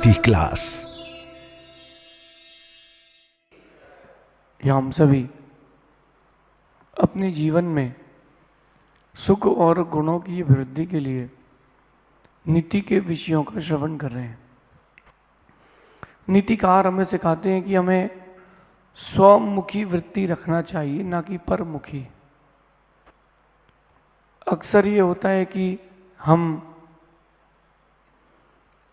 नीति क्लास। हम सभी अपने जीवन में सुख और गुणों की वृद्धि के लिए नीति के विषयों का श्रवण कर रहे हैं। नीतिकार हमें सिखाते हैं कि हमें स्वमुखी वृत्ति रखना चाहिए, ना कि परमुखी। अक्सर ये होता है कि हम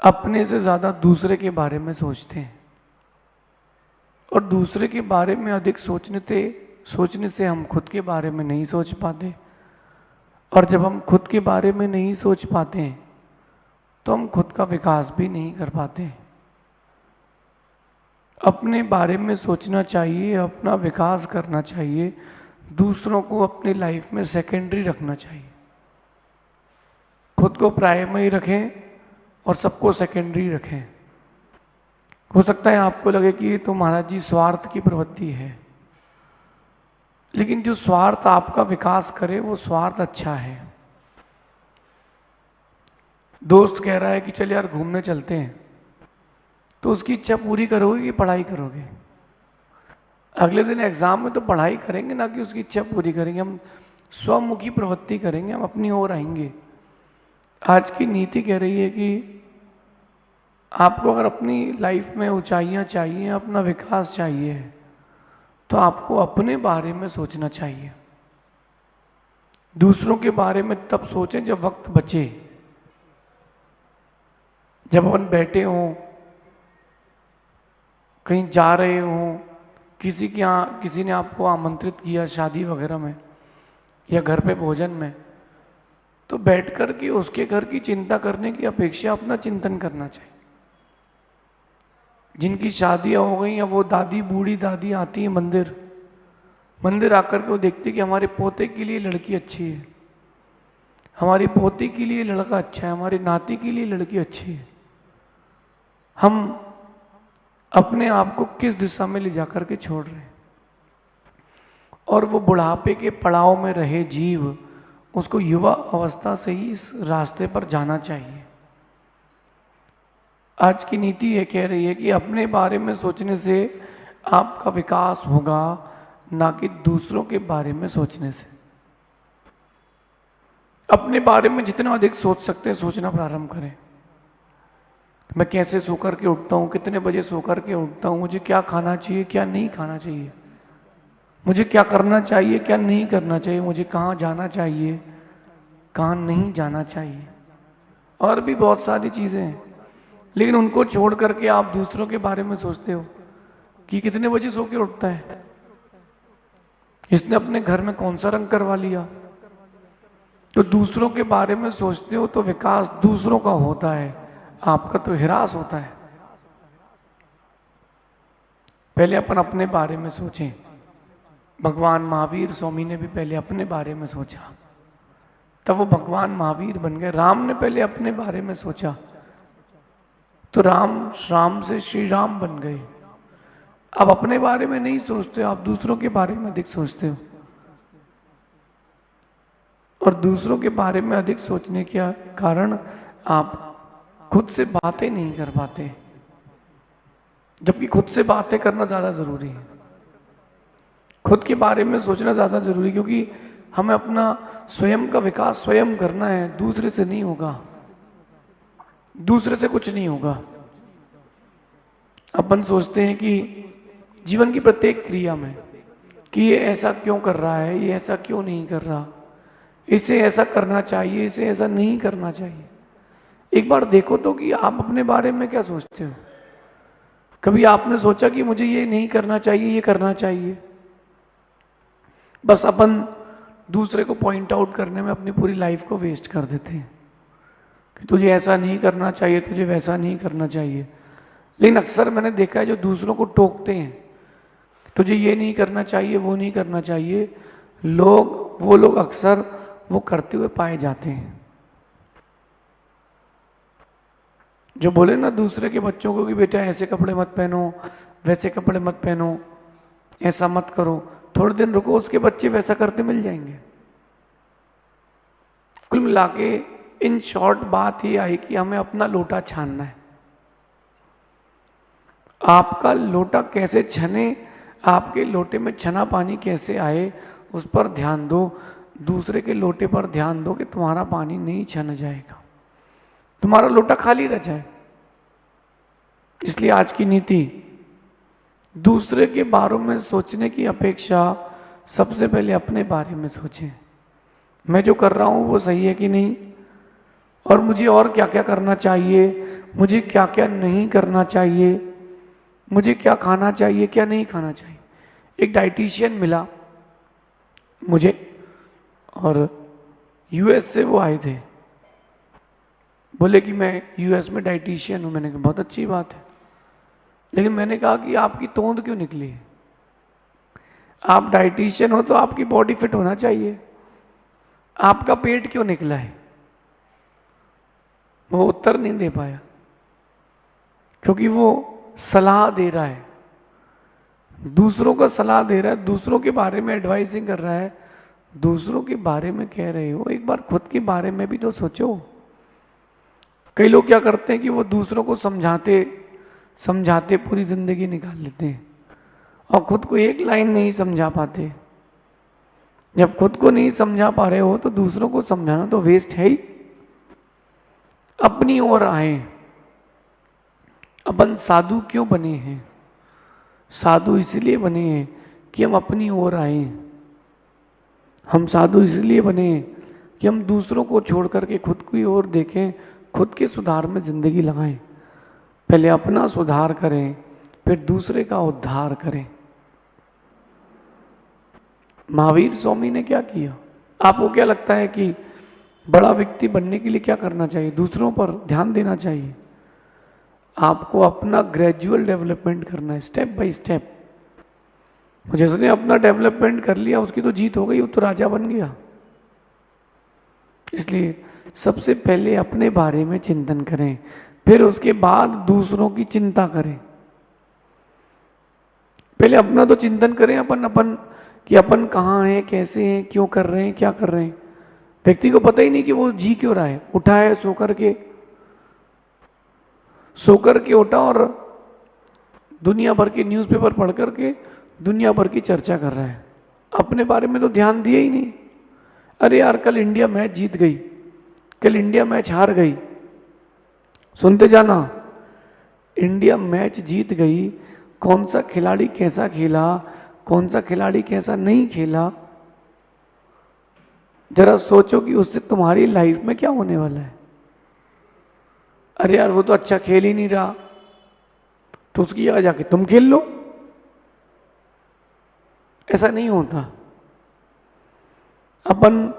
अपने से ज़्यादा दूसरे के बारे में सोचते हैं और दूसरे के बारे में अधिक सोचने से हम खुद के बारे में नहीं सोच पाते, और जब हम खुद के बारे में नहीं सोच पाते हैं तो हम खुद का विकास भी नहीं कर पाते। अपने बारे में सोचना चाहिए, अपना विकास करना चाहिए, दूसरों को अपनी लाइफ में सेकेंडरी रखना चाहिए। खुद को प्राइमरी रखें और सबको सेकेंडरी रखें। हो सकता है आपको लगे कि ये तो महाराज जी स्वार्थ की प्रवृत्ति है, लेकिन जो स्वार्थ आपका विकास करे वो स्वार्थ अच्छा है। दोस्त कह रहा है कि चल यार घूमने चलते हैं, तो उसकी इच्छा पूरी करोगे कि पढ़ाई करोगे? अगले दिन एग्जाम में तो पढ़ाई करेंगे, ना कि उसकी इच्छा पूरी करेंगे। हम स्वमुखी प्रवृत्ति करेंगे, हम अपनी ओर आएंगे। आज की नीति कह रही है कि आपको अगर अपनी लाइफ में ऊंचाइयां चाहिए, अपना विकास चाहिए, तो आपको अपने बारे में सोचना चाहिए। दूसरों के बारे में तब सोचें जब वक्त बचे, जब अपन बैठे हों, कहीं जा रहे हों, किसी के यहाँ किसी ने आपको आमंत्रित किया शादी वगैरह में या घर पे भोजन में, तो बैठ कर के उसके घर की चिंता करने की अपेक्षा अपना चिंतन करना चाहिए। जिनकी शादियां हो गई, या वो दादी बूढ़ी दादी आती है मंदिर आकर के वो देखती कि हमारे पोते के लिए लड़की अच्छी है, हमारी पोती के लिए लड़का अच्छा है, हमारी नाती के लिए लड़की अच्छी है। हम अपने आप को किस दिशा में ले जाकर के छोड़ रहे हैं? और वो बुढ़ापे के पड़ाव में रहे जीव, उसको युवा अवस्था से ही इस रास्ते पर जाना चाहिए। आज की नीति ये कह रही है कि अपने बारे में सोचने से आपका विकास होगा, ना कि दूसरों के बारे में सोचने से। अपने बारे में जितना अधिक सोच सकते हैं सोचना प्रारंभ करें। मैं कैसे सो कर के उठता हूँ, कितने बजे सो कर के उठता हूँ, मुझे क्या खाना चाहिए, क्या नहीं खाना चाहिए, मुझे क्या करना चाहिए, क्या नहीं करना चाहिए, मुझे कहाँ जाना चाहिए, कहाँ नहीं जाना चाहिए, और भी बहुत सारी चीज़ें हैं। लेकिन उनको छोड़ करके आप दूसरों के बारे में सोचते हो कि कितने बजे सो के उठता है, इसने अपने घर में कौन सा रंग करवा लिया। तो दूसरों के बारे में सोचते हो तो विकास दूसरों का होता है, आपका तो ह्रास होता है। पहले अपन अपने बारे में सोचें। भगवान महावीर स्वामी ने भी पहले अपने बारे में सोचा, तब वो भगवान महावीर बन गए। राम ने पहले अपने बारे में सोचा, तो राम से श्री राम बन गए। अब अपने बारे में नहीं सोचते, आप दूसरों के बारे में अधिक सोचते हो, और दूसरों के बारे में अधिक सोचने के कारण आप खुद से बातें नहीं कर पाते, जबकि खुद से बातें करना ज़्यादा ज़रूरी है। खुद के बारे में सोचना ज़्यादा ज़रूरी, क्योंकि हमें अपना स्वयं का विकास स्वयं करना है, दूसरे से नहीं होगा, दूसरे से कुछ नहीं होगा। अपन सोचते हैं कि जीवन की प्रत्येक क्रिया में कि ये ऐसा क्यों कर रहा है, ये ऐसा क्यों नहीं कर रहा, इसे ऐसा करना चाहिए, इसे ऐसा नहीं करना चाहिए। एक बार देखो तो कि आप अपने बारे में क्या सोचते हो। कभी आपने सोचा कि मुझे ये नहीं करना चाहिए, ये करना चाहिए? बस अपन दूसरे को पॉइंट आउट करने में अपनी पूरी लाइफ को वेस्ट कर देते हैं कि तुझे ऐसा नहीं करना चाहिए, तुझे वैसा नहीं करना चाहिए। लेकिन अक्सर मैंने देखा है जो दूसरों को टोकते हैं, तुझे ये नहीं करना चाहिए, वो नहीं करना चाहिए, वो लोग अक्सर वो करते हुए पाए जाते हैं। जो बोले ना दूसरे के बच्चों को कि बेटा ऐसे कपड़े मत पहनो, वैसे कपड़े मत पहनो, ऐसा मत करो, थोड़े दिन रुको, उसके बच्चे वैसा करते मिल जाएंगे। कुल मिला के इन शॉर्ट बात ही आई कि हमें अपना लोटा छानना है। आपका लोटा कैसे छने, आपके लोटे में छना पानी कैसे आए, उस पर ध्यान दो। दूसरे के लोटे पर ध्यान दो कि तुम्हारा पानी नहीं छन जाएगा, तुम्हारा लोटा खाली रह जाए। इसलिए आज की नीति, दूसरे के बारे में सोचने की अपेक्षा सबसे पहले अपने बारे में सोचें। मैं जो कर रहा हूं वो सही है कि नहीं, और मुझे और क्या क्या करना चाहिए, मुझे क्या क्या नहीं करना चाहिए, मुझे क्या खाना चाहिए क्या नहीं खाना चाहिए। एक डाइटिशियन मिला मुझे, और यूएस से वो आए थे, बोले कि मैं यूएस में डाइटिशियन हूं। मैंने कहा बहुत अच्छी बात है, लेकिन मैंने कहा कि आपकी तोंद क्यों निकली है? आप डाइटिशियन हो तो आपकी बॉडी फिट होना चाहिए, आपका पेट क्यों निकला है? वो उत्तर नहीं दे पाया, क्योंकि वो सलाह दे रहा है, दूसरों का सलाह दे रहा है, दूसरों के बारे में एडवाइजिंग कर रहा है। दूसरों के बारे में कह रहे हो, एक बार खुद के बारे में भी तो सोचो। कई लोग क्या करते हैं कि वो दूसरों को समझाते समझाते पूरी जिंदगी निकाल लेते हैं, और खुद को एक लाइन नहीं समझा पाते। जब खुद को नहीं समझा पा रहे हो तो दूसरों को समझाना तो वेस्ट है ही। अपनी ओर आए। अपन साधु क्यों बने हैं? साधु इसलिए बने हैं कि हम अपनी ओर आए। हम साधु इसलिए बने हैं कि हम दूसरों को छोड़ करके खुद की ओर देखें, खुद के सुधार में जिंदगी लगाएं। पहले अपना सुधार करें, फिर दूसरे का उद्धार करें। महावीर स्वामी ने क्या किया? आपको क्या लगता है कि बड़ा व्यक्ति बनने के लिए क्या करना चाहिए? दूसरों पर ध्यान देना चाहिए। आपको अपना ग्रेजुअल डेवलपमेंट करना है, स्टेप बाय स्टेप। जिसने अपना डेवलपमेंट कर लिया उसकी तो जीत हो गई, वो तो राजा बन गया। इसलिए सबसे पहले अपने बारे में चिंतन करें, फिर उसके बाद दूसरों की चिंता करें। पहले अपना तो चिंतन करें, अपन कि अपन कहाँ हैं, कैसे हैं, क्यों कर रहे हैं, क्या कर रहे हैं। व्यक्ति को पता ही नहीं कि वो जी क्यों रहा है। उठा है सोकर के उठा, और दुनिया भर के न्यूज़पेपर पढ़ करके दुनिया भर की चर्चा कर रहा है। अपने बारे में तो ध्यान दिया ही नहीं। अरे यार, कल इंडिया मैच जीत गई, कल इंडिया मैच हार गई। सुनते जाना, इंडिया मैच जीत गई, कौन सा खिलाड़ी कैसा खेला, कौन सा खिलाड़ी कैसा नहीं खेला, जरा सोचो कि उससे तुम्हारी लाइफ में क्या होने वाला है। अरे यार, वो तो अच्छा खेल ही नहीं रहा, तो उसकी जगह जाके तुम खेल लो। ऐसा नहीं होता। अपन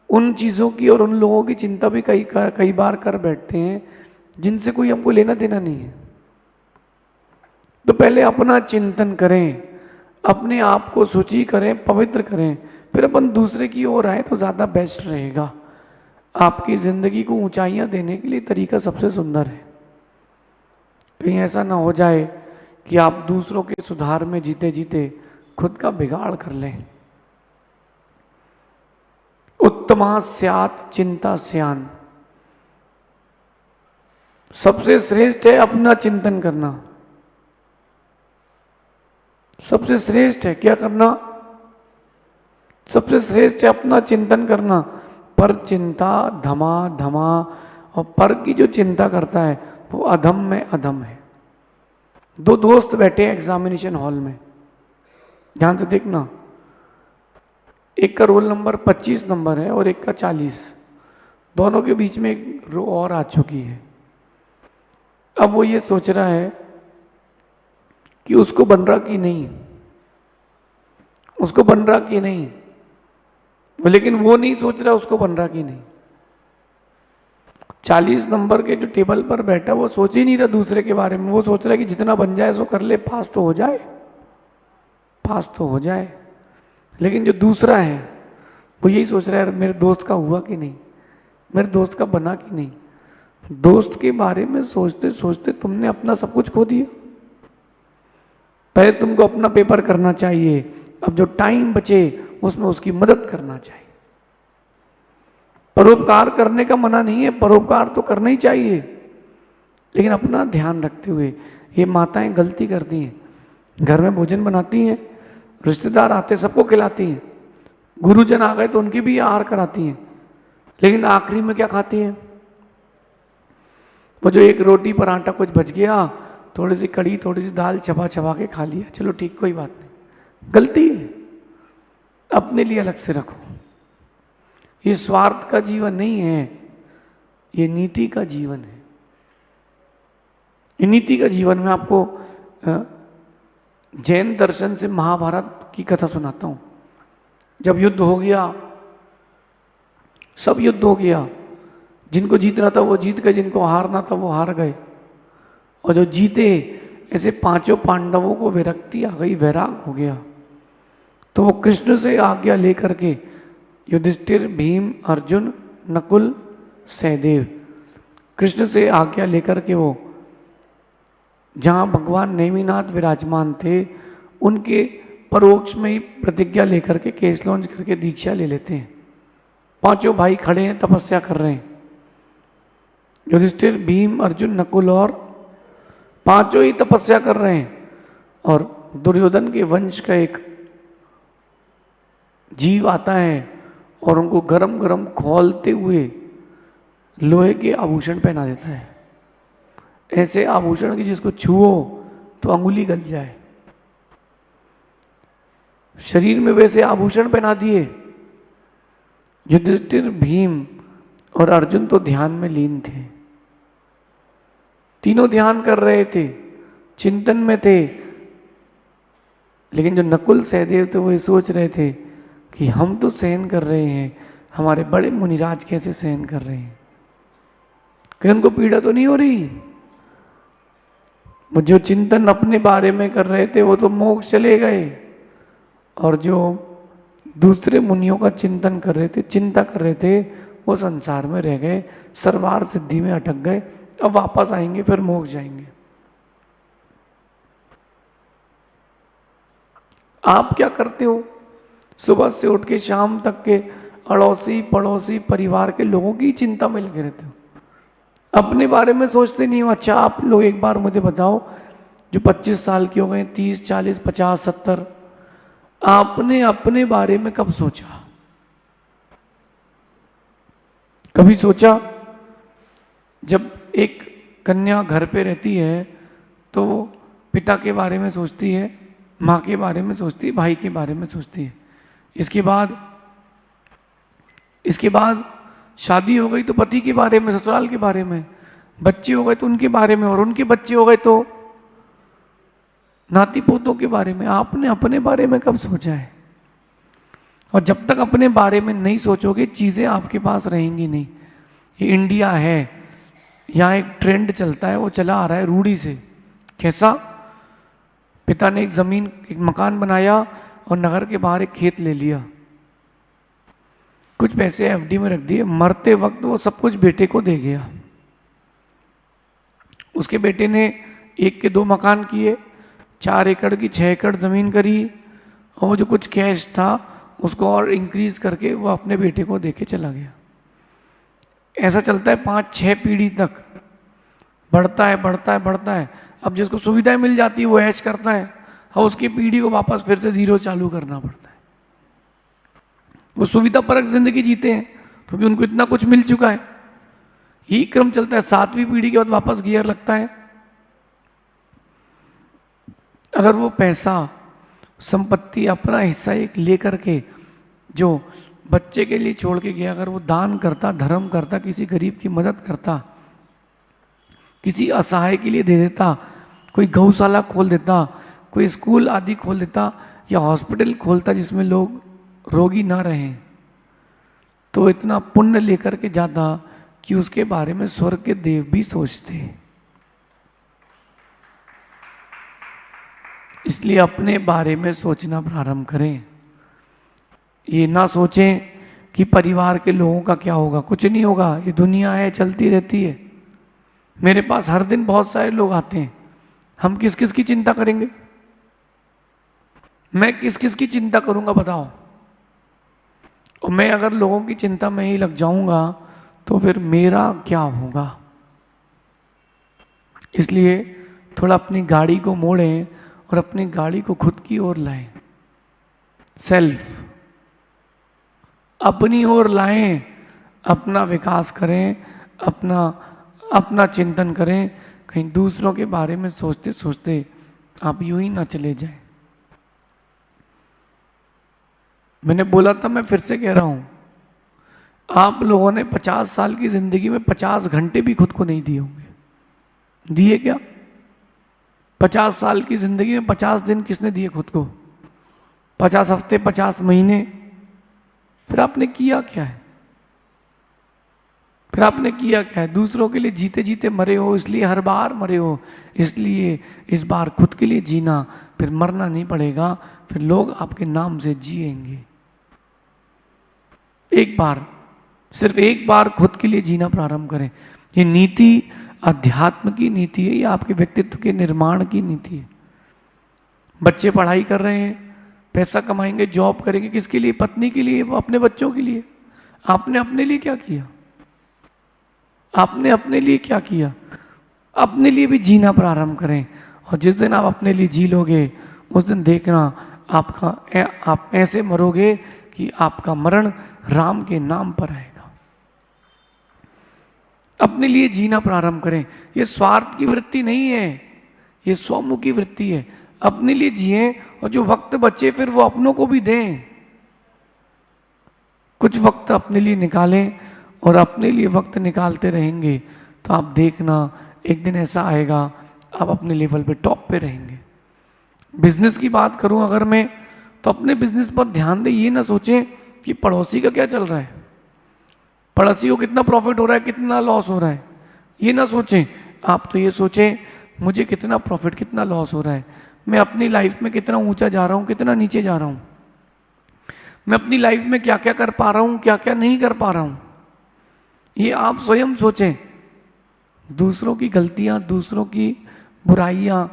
उन चीजों की और उन लोगों की चिंता भी कई बार कर बैठते हैं जिनसे कोई हमको लेना देना नहीं है। तो पहले अपना चिंतन करें, अपने आप को शुचि करें, पवित्र करें, फिर अपन दूसरे की ओर आए तो ज़्यादा बेस्ट रहेगा। आपकी ज़िंदगी को ऊंचाइयां देने के लिए तरीका सबसे सुंदर है। कहीं ऐसा ना हो जाए कि आप दूसरों के सुधार में जीते जीते खुद का बिगाड़ कर लें। उत्तमा स्यात् चिंता स्यान। सबसे श्रेष्ठ है अपना चिंतन करना। सबसे श्रेष्ठ है क्या करना? सबसे श्रेष्ठ है अपना चिंतन करना। पर चिंता धमा धमा, और पर की जो चिंता करता है वो अधम में अधम है। दो दोस्त बैठे हैं एग्जामिनेशन हॉल में, ध्यान से देखना। एक का रोल नंबर 25 नंबर है और एक का 40। दोनों के बीच में एक रो और आ चुकी है। अब वो ये सोच रहा है कि उसको बन रहा कि नहीं, उसको बन रहा कि नहीं, लेकिन वो नहीं सोच रहा उसको बन रहा कि नहीं। 40 नंबर के जो टेबल पर बैठा वो सोच ही नहीं रहा दूसरे के बारे में। वो सोच रहा है कि जितना बन जाए सो कर ले, पास तो हो जाए, पास तो हो जाए। लेकिन जो दूसरा है वो यही सोच रहा है मेरे दोस्त का हुआ कि नहीं, मेरे दोस्त का बना कि नहीं। दोस्त के बारे में सोचते सोचते तुमने अपना सब कुछ खो दिया। पहले तुमको अपना पेपर करना चाहिए, अब जो टाइम बचे उसमें उसकी मदद करना चाहिए। परोपकार करने का मना नहीं है, परोपकार तो करना ही चाहिए, लेकिन अपना ध्यान रखते हुए। ये माताएं गलती करती हैं, घर में भोजन बनाती हैं, रिश्तेदार आते सबको खिलाती हैं, गुरुजन आ गए तो उनकी भी आहार कराती हैं, लेकिन आखिरी में क्या खाती हैं? वो जो एक रोटी पराठा कुछ बच गया, थोड़ी सी कड़ी थोड़ी सी दाल चबा चबा के खा लिया, चलो ठीक कोई बात नहीं, गलती है, अपने लिए अलग से रखो। ये स्वार्थ का जीवन नहीं है, ये नीति का जीवन है। ये नीति का जीवन में आपको जैन दर्शन से महाभारत की कथा सुनाता हूं। जब युद्ध हो गया, सब युद्ध हो गया, जिनको जीतना था वो जीत गए, जिनको हारना था वो हार गए, और जो जीते ऐसे पांचों पांडवों को विरक्ति आ गई, वैराग हो गया, तो वो कृष्ण से आज्ञा लेकर के युधिष्ठिर, भीम, अर्जुन, नकुल, सहदेव, कृष्ण से आज्ञा लेकर के वो जहाँ भगवान नेमिनाथ विराजमान थे उनके परोक्ष में ही प्रतिज्ञा लेकर के केस लॉन्च करके दीक्षा ले लेते हैं। पांचों भाई खड़े हैं, तपस्या कर रहे हैं, युधिष्ठिर, भीम, अर्जुन, नकुल, और पांचों ही तपस्या कर रहे हैं, और दुर्योधन के वंश का एक जीव आता है और उनको गरम गरम खौलते हुए लोहे के आभूषण पहना देता है, ऐसे आभूषण की जिसको छुओ तो अंगुली गल जाए। शरीर में वैसे आभूषण पहना दिए। युधिष्ठिर, भीम और अर्जुन तो ध्यान में लीन थे, तीनों ध्यान कर रहे थे, चिंतन में थे, लेकिन जो नकुल, सहदेव थे वो ये सोच रहे थे कि हम तो सहन कर रहे हैं, हमारे बड़े मुनिराज कैसे सहन कर रहे हैं, कहीं उनको पीड़ा तो नहीं हो रही। वो जो चिंतन अपने बारे में कर रहे थे वो तो मोक्ष चले गए, और जो दूसरे मुनियों का चिंतन कर रहे थे, चिंता कर रहे थे, वो संसार में रह गए, सर्वार सिद्धि में अटक गए। अब वापस आएंगे फिर मोक्ष जाएंगे। आप क्या करते हो? सुबह से उठ के शाम तक के अड़ोसी पड़ोसी परिवार के लोगों की चिंता में लगे रहते हो, अपने बारे में सोचते नहीं हो। अच्छा आप लोग एक बार मुझे बताओ, जो 25 साल के हो गए, 30, 40, 50, 70, आपने अपने बारे में कब सोचा? कभी सोचा? जब एक कन्या घर पे रहती है तो वो पिता के बारे में सोचती है, माँ के बारे में सोचती है, भाई के बारे में सोचती है। इसके बाद शादी हो गई तो पति के बारे में, ससुराल के बारे में, बच्चे हो गए तो उनके बारे में, और उनके बच्चे हो गए तो नाती पोतों के बारे में। आपने अपने बारे में कब सोचा है? और जब तक अपने बारे में नहीं सोचोगे चीजें आपके पास रहेंगी नहीं। ये इंडिया है, यहाँ एक ट्रेंड चलता है, वो चला आ रहा है रूढ़ी से। कैसा? पिता ने एक मकान बनाया और नगर के बाहर एक खेत ले लिया, कुछ पैसे एफडी में रख दिए, मरते वक्त वो सब कुछ बेटे को दे गया। उसके बेटे ने 1 के 2 मकान किए, 4 एकड़ की 6 एकड़ जमीन करी, और वो जो कुछ कैश था उसको और इंक्रीज करके वो अपने बेटे को देके चला गया। ऐसा चलता है 5-6 पीढ़ी तक, बढ़ता है बढ़ता है बढ़ता है। अब जिसको सुविधाएं मिल जाती है वो ऐश करता है, और उसकी पीढ़ी को वापस फिर से जीरो चालू करना पड़ता है। वो सुविधा परक जिंदगी जीते हैं क्योंकि उनको इतना कुछ मिल चुका है। यही क्रम चलता है, 7वीं पीढ़ी के बाद वापस गियर लगता है। अगर वो पैसा, संपत्ति, अपना हिस्सा एक लेकर के जो बच्चे के लिए छोड़ के गया, अगर वो दान करता, धर्म करता, किसी गरीब की मदद करता, किसी असहाय के लिए दे देता, कोई गौशाला खोल देता, कोई स्कूल आदि खोल देता, या हॉस्पिटल खोलता जिसमें लोग रोगी ना रहें, तो इतना पुण्य लेकर के जाता कि उसके बारे में स्वर्ग के देव भी सोचते। इसलिए अपने बारे में सोचना प्रारंभ करें। ये ना सोचें कि परिवार के लोगों का क्या होगा। कुछ नहीं होगा, ये दुनिया है, चलती रहती है। मेरे पास हर दिन बहुत सारे लोग आते हैं, हम किस किस की चिंता करेंगे? मैं किस किस की चिंता करूंगा बताओ? और मैं अगर लोगों की चिंता में ही लग जाऊंगा तो फिर मेरा क्या होगा? इसलिए थोड़ा अपनी गाड़ी को मोड़ें और अपनी गाड़ी को खुद की ओर लाएं। सेल्फ अपनी ओर लाएं, अपना विकास करें, अपना चिंतन करें। कहीं दूसरों के बारे में सोचते सोचते आप यूं ही ना चले जाएं। मैंने बोला था, मैं फिर से कह रहा हूं, आप लोगों ने 50 साल की जिंदगी में 50 घंटे भी खुद को नहीं दिए होंगे। दिए क्या? 50 साल की जिंदगी में 50 दिन किसने दिए खुद को? 50 हफ्ते, 50 महीने। फिर आपने किया क्या है? फिर आपने किया क्या है? दूसरों के लिए जीते जीते मरे हो, इसलिए हर बार मरे हो, इसलिए इस बार खुद के लिए जीना, फिर मरना नहीं पड़ेगा, फिर लोग आपके नाम से जिएंगे। एक बार, सिर्फ एक बार खुद के लिए जीना प्रारंभ करें। ये नीति अध्यात्म की नीति है, ये आपके व्यक्तित्व के निर्माण की नीति है। बच्चे पढ़ाई कर रहे हैं, पैसा कमाएंगे, जॉब करेंगे, किसके लिए? पत्नी के लिए, अपने बच्चों के लिए। आपने अपने लिए क्या किया? आपने अपने लिए क्या किया? अपने लिए भी जीना प्रारंभ करें। और जिस दिन आप अपने लिए जी लोगे, उस दिन देखना आप ऐसे मरोगे कि आपका मरण राम के नाम पर आएगा। अपने लिए जीना प्रारंभ करें। ये स्वार्थ की वृत्ति नहीं है, ये स्वमुखी वृत्ति है। अपने लिए जिए और जो वक्त बचे फिर वो अपनों को भी दें। कुछ वक्त अपने लिए निकालें, और अपने लिए वक्त निकालते रहेंगे तो आप देखना एक दिन ऐसा आएगा आप अपने लेवल पे टॉप पे रहेंगे। बिजनेस की बात करूं अगर मैं, तो अपने बिजनेस पर ध्यान दें। ये ना सोचें कि पड़ोसी का क्या चल रहा है, पड़ोसी को कितना प्रॉफिट हो रहा है, कितना लॉस हो रहा है, ये ना सोचें। आप तो ये सोचें मुझे कितना प्रॉफिट, कितना लॉस हो रहा है, मैं अपनी लाइफ में कितना ऊंचा जा रहा हूं, कितना नीचे जा रहा हूं, मैं अपनी लाइफ में क्या क्या कर पा रहा हूं, क्या क्या नहीं कर पा रहा हूं, ये आप स्वयं सोचें। दूसरों की गलतियां, दूसरों की बुराइयां,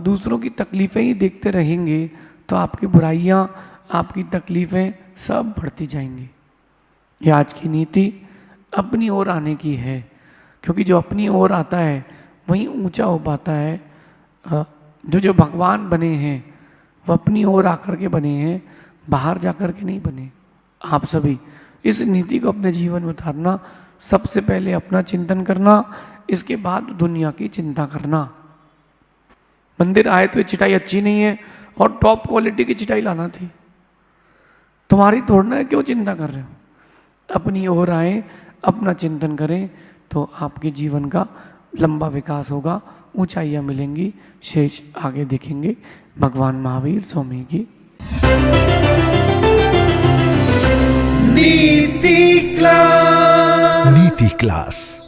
दूसरों की तकलीफें ही देखते रहेंगे तो आपकी बुराइयां, आपकी तकलीफें सब बढ़ती जाएंगी। ये आज की नीति अपनी ओर आने की है, क्योंकि जो अपनी ओर आता है वहीं ऊंचा हो पाता है। जो भगवान बने हैं वो अपनी ओर आकर के बने हैं, बाहर जाकर के नहीं बने। आप सभी इस नीति को अपने जीवन में उतारना। सबसे पहले अपना चिंतन करना, इसके बाद दुनिया की चिंता करना। मंदिर आए तो ये चिटाई अच्छी नहीं है और टॉप क्वालिटी की चिटाई लाना थी, तुम्हारी तोड़ना है, क्यों चिंता कर रहे हो? अपनी ओर आए, अपना चिंतन करें तो आपके जीवन का लंबा विकास होगा, ऊंचाइयां मिलेंगी, शेष आगे देखेंगे। भगवान महावीर स्वामी की नीति क्लास।